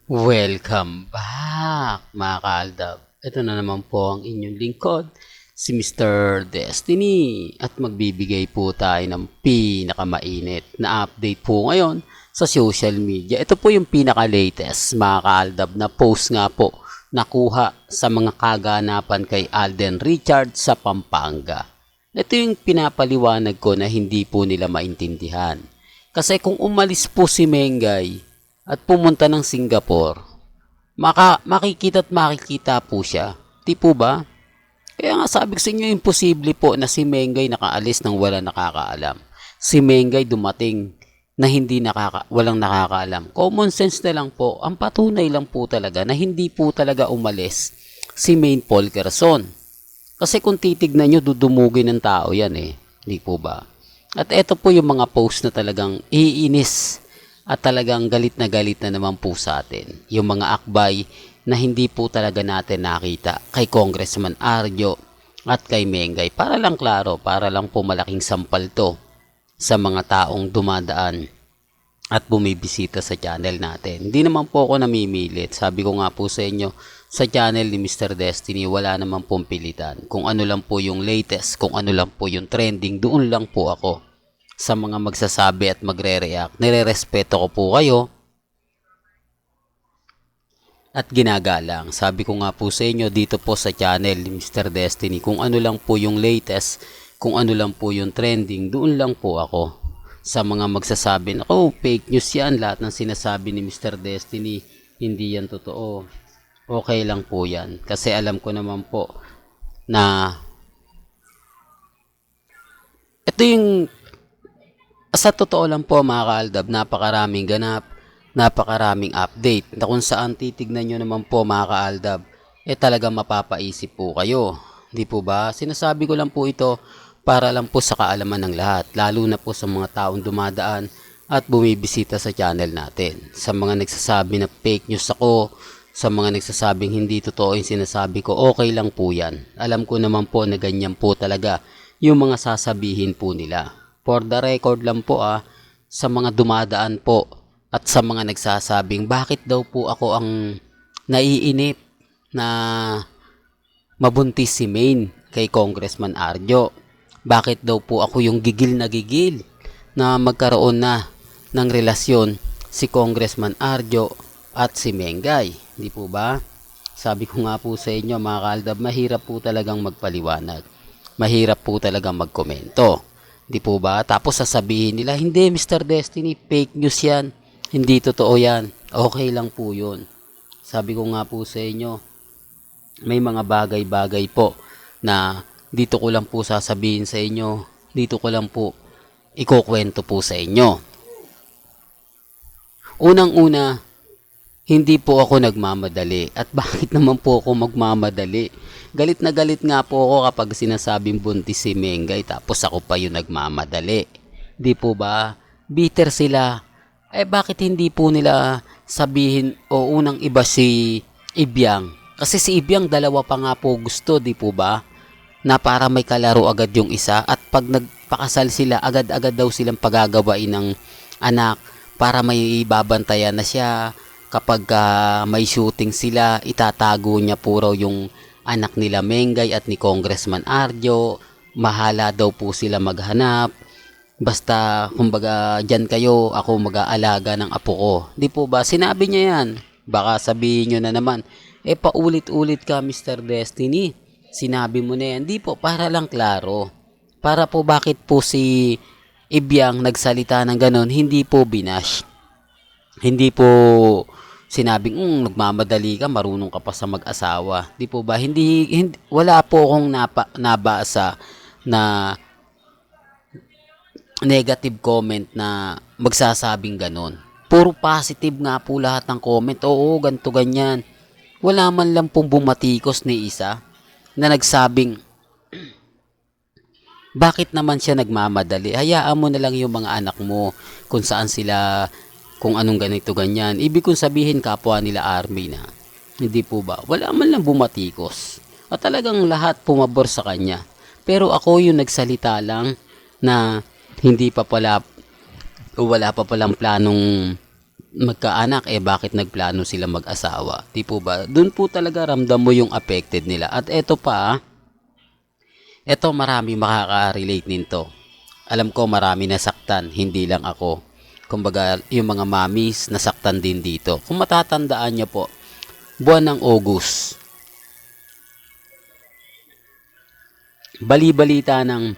Welcome back mga kaaldab. Ito na naman po ang inyong lingkod, si Mr. Destiny. At magbibigay po tayo ng pinakamainit na update po ngayon sa social media. Ito po yung pinaka-latest mga kaaldab na post nga po nakuha sa mga kaganapan kay Alden Richards sa Pampanga. Ito yung pinapaliwanag ko na hindi po nila maintindihan. Kasi kung umalis po si Mengay at pumunta ng Singapore, makikita at makikita po siya. Di po ba? Kaya nga sabi ko sa inyo, imposible po na si Mengay nakaalis nang wala nakakaalam. Si Mengay dumating na walang nakakaalam. Common sense na lang po, ang patunay lang po talaga na hindi po talaga umalis si Maine Paul Quezon. Kasi kung titignan nyo, dudumugin ng tao yan eh. Di po ba? At eto po yung mga post na talagang iinis at talagang galit na naman po sa atin. Yung mga akbay na hindi po talaga natin nakita kay Congressman Arjo at kay Mengay. Para lang klaro, para lang po malaking sampal to sa mga taong dumadaan at bumibisita sa channel natin. Hindi naman po ako namimilit. Sabi ko nga po sa inyo, sa channel ni Mr. Destiny, wala naman pong pilitan. Kung ano lang po yung latest, kung ano lang po yung trending, doon lang po ako. Sa mga magsasabi at magre-react, nire-respeto ko po kayo at ginagalang. Sabi ko nga po sa inyo dito po sa channel ni Mr. Destiny, kung ano lang po yung latest, kung ano lang po yung trending, doon lang po ako. Sa mga magsasabi na, oh, fake news yan, lahat ng sinasabi ni Mr. Destiny, hindi yan totoo. Okay lang po yan. Kasi alam ko naman po na ito yung sa totoo lang po mga kaaldab, napakaraming ganap, napakaraming update na kung saan titignan nyo naman po mga kaaldab, talaga mapapaisip po kayo. Di po ba? Sinasabi ko lang po ito para lang po sa kaalaman ng lahat, lalo na po sa mga taong dumadaan at bumibisita sa channel natin. Sa mga nagsasabi na fake news ako, sa mga nagsasabing hindi totoo yung sinasabi ko, okay lang po yan. Alam ko naman po na ganyan po talaga yung mga sasabihin po nila. For the record lang po sa mga dumadaan po at sa mga nagsasabing bakit daw po ako ang naiinip na mabuntis si Maine kay Congressman Arjo. Bakit daw po ako yung gigil na magkaroon na ng relasyon si Congressman Arjo at si Mengay. Di po ba? Sabi ko nga po sa inyo mga kaaldab, mahirap po talagang magpaliwanag. Mahirap po talagang magkomento. Di po ba? Tapos sasabihin nila, hindi Mr. Destiny, fake news yan. Hindi totoo yan. Okay lang po yun. Sabi ko nga po sa inyo, may mga bagay-bagay po na dito ko lang po sasabihin sa inyo. Dito ko lang po ikukwento po sa inyo. Unang-una, hindi po ako nagmamadali. At bakit naman po ako magmamadali? Galit na galit nga po ako kapag sinasabing buntis si Mengay tapos ako pa yung nagmamadali. Di po ba? Bitter sila. Bakit hindi po nila sabihin o unang iba si Ibyang? Kasi si Ibyang dalawa pa nga po gusto, di po ba? Na para may kalaro agad yung isa at pag nagpakasal sila, agad-agad daw silang pagagawain ng anak para may babantayan na siya. Kapag may shooting sila, itatago niya po raw yung anak nila Mengay at ni Congressman Arjo. Mahala daw po sila maghanap. Basta, kumbaga, dyan kayo, ako mag-aalaga ng apo ko. Di po ba? Sinabi niya yan. Baka sabihin nyo na naman, paulit-ulit ka Mr. Destiny. Sinabi mo na yan. Di po, para lang klaro. Para po bakit po si Ibyang nagsalita ng ganon, hindi po binash. Hindi po sinabing, nagmamadali ka, marunong ka pa sa mag-asawa. Di po ba? Hindi wala po akong nabasa na negative comment na magsasabing ganon. Puro positive nga po lahat ng comment. Oo, ganto ganyan. Wala man lang pong bumatikos ni isa na nagsabing, bakit naman siya nagmamadali? Hayaan mo na lang yung mga anak mo kung saan sila, kung anong ganito ganyan. Ibig kong sabihin kapwa nila army na. Hindi po ba? Wala man lang bumatikos. At talagang lahat pumabor sa kanya. Pero ako yung nagsalita lang na hindi pa pala o wala pa palang planong magkaanak, bakit nagplano sila mag-asawa? Di po ba? Doon po talaga ramdam mo yung affected nila. At eto pa, eto marami makaka-relate nito. Alam ko marami nasaktan, hindi lang ako. Kumbaga, yung mga mamis nasaktan din dito. Kung matatandaan niyo po, buwan ng August, bali-balita ng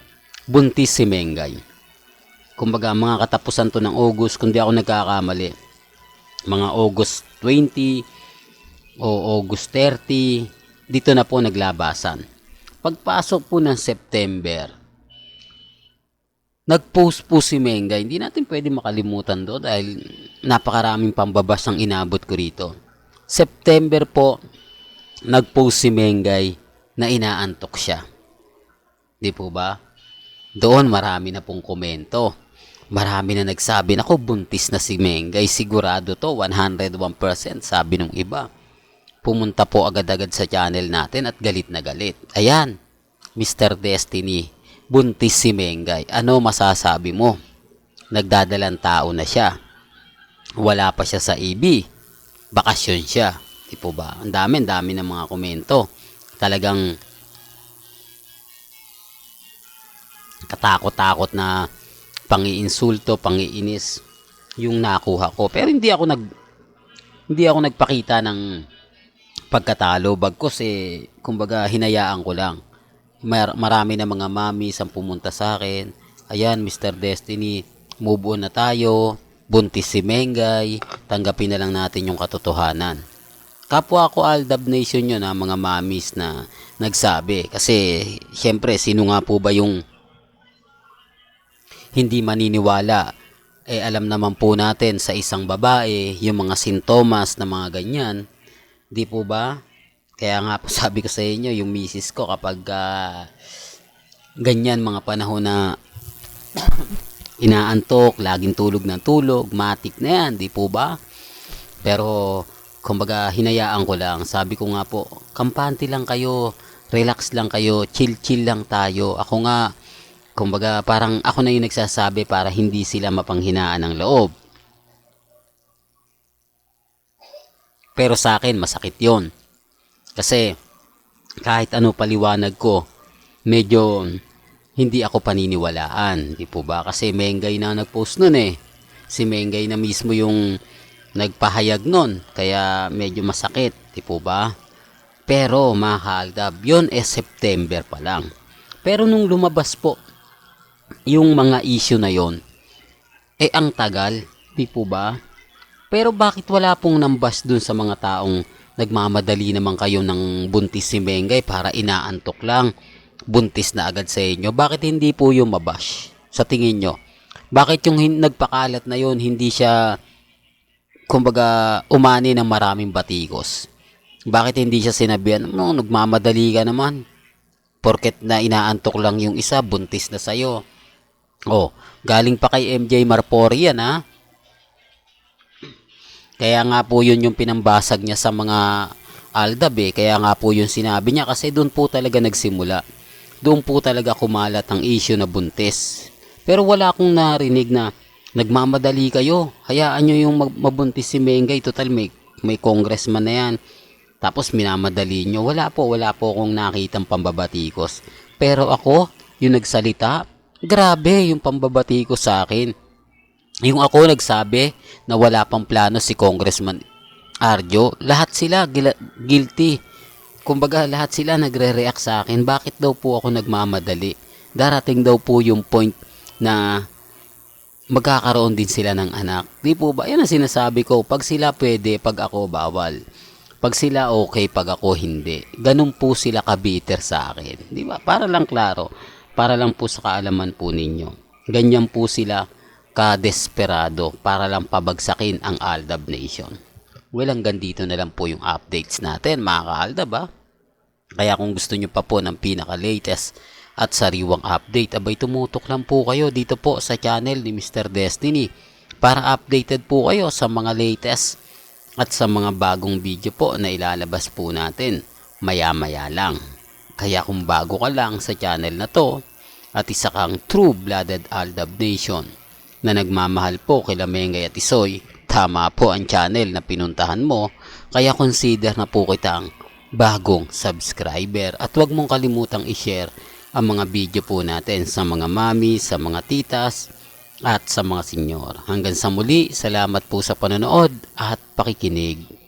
buntis si Mengay. Kumbaga, mga katapusan to ng August, kung di ako nagkakamali, mga August 20 o August 30, dito na po naglabasan. Pagpasok po ng September, nag-post po si Mengay. Hindi natin pwede makalimutan do dahil napakaraming pambabas ang inabot ko rito. September po, nag-post si Mengay na inaantok siya. Di po ba? Doon marami na pong komento. Marami na nagsabi, naku, buntis na si Mengay. Sigurado to, 101%, sabi nung iba. Pumunta po agad-agad sa channel natin at galit na galit. Ayan, Mr. Destiny, buntis si Mengay. Ano masasabi mo? Nagdadalang tao na siya. Wala pa siya sa EB. Bakasyon siya. Di po ba? Ang dami ng mga komento. Talagang katakot-takot na pangiinsulto, pangiinis yung nakuha ko. Pero hindi ako nagpakita ng pagkatalo, bagkus kumbaga hinayaan ko lang. Marami na mga mami ang pumunta sa akin. Ayan, Mr. Destiny, move on na tayo. Buntis si Mengay, tanggapin na lang natin yung katotohanan. Kapwa ko Aldab Nation yun, mga mamis na nagsabi. Kasi syempre, sino nga po ba yung hindi maniniwala? Alam naman po natin sa isang babae, yung mga sintomas na mga ganyan, di po ba? Kaya nga po sabi ko sa inyo, yung misis ko kapag ganyan mga panahon na inaantok, laging tulog ng tulog, matik na yan, di po ba? Pero kumbaga hinayaan ko lang. Sabi ko nga po, kampante lang kayo, relax lang kayo, chill lang tayo. Ako nga, kumbaga parang ako na yung nagsasabi para hindi sila mapanghinaan ng loob. Pero sa akin, masakit yon. Kasi kahit ano paliwanag ko, medyo hindi ako paniniwalaan. Di po ba? Kasi Mengay na nag-post nun eh. Si Mengay na mismo yung nagpahayag nun. Kaya medyo masakit. Di po ba? Pero mga kaaldab, yun September pa lang. Pero nung lumabas po yung mga issue na yon, ang tagal. Di po ba? Pero bakit wala pong nambas dun sa mga taong nagmamadali naman kayo ng buntis si Mengay para inaantok lang? Buntis na agad sa inyo. Bakit hindi po yung mabash? Sa tingin nyo? Bakit yung nagpakalat na yon hindi siya, kumbaga, umani ng maraming batikos? Bakit hindi siya sinabihan, no, nagmamadali ka naman. Porket na inaantok lang yung isa, buntis na sa'yo. Oh, galing pa kay MJ Marpori yan, ha? Kaya nga po yun yung pinambasag niya sa mga Aldab Kaya nga po yung sinabi niya kasi doon po talaga nagsimula. Doon po talaga kumalat ang issue na buntis. Pero wala akong narinig na nagmamadali kayo. Hayaan nyo yung mabuntis si Mengay. Total may congressman na yan. Tapos minamadali nyo. Wala po akong nakitang pambabatikos. Pero ako, yung nagsalita, grabe yung pambabatikos sa akin. Yung ako nagsabi na wala pang plano si Congressman Arjo, lahat sila guilty. Kumbaga lahat sila nagre-react sa akin. Bakit daw po ako nagmamadali? Darating daw po yung point na magkakaroon din sila ng anak. Di po ba? Yan ang sinasabi ko. Pag sila pwede, pag ako bawal. Pag sila okay, pag ako hindi. Ganun po sila kabiter sa akin. Di ba? Para lang klaro. Para lang po sa kaalaman po ninyo. Ganyan po sila ka-desperado para lang pabagsakin ang Aldab Nation. Well, hanggang dito na lang po yung updates natin, mga ka-Aldab, ha? Kaya kung gusto nyo pa po ng pinaka-latest at sariwang update, abay tumutok lang po kayo dito po sa channel ni Mr. Destiny para updated po kayo sa mga latest at sa mga bagong video po na ilalabas po natin maya-maya lang. Kaya kung bago ka lang sa channel na to at isa kang true-blooded Aldab Nation na nagmamahal po kila Mengay at Isoy, tama po ang channel na pinuntahan mo, kaya consider na po kitang bagong subscriber. At huwag mong kalimutang i-share ang mga video po natin sa mga mami, sa mga titas, at sa mga senyor. Hanggang sa muli, salamat po sa panonood at pakikinig.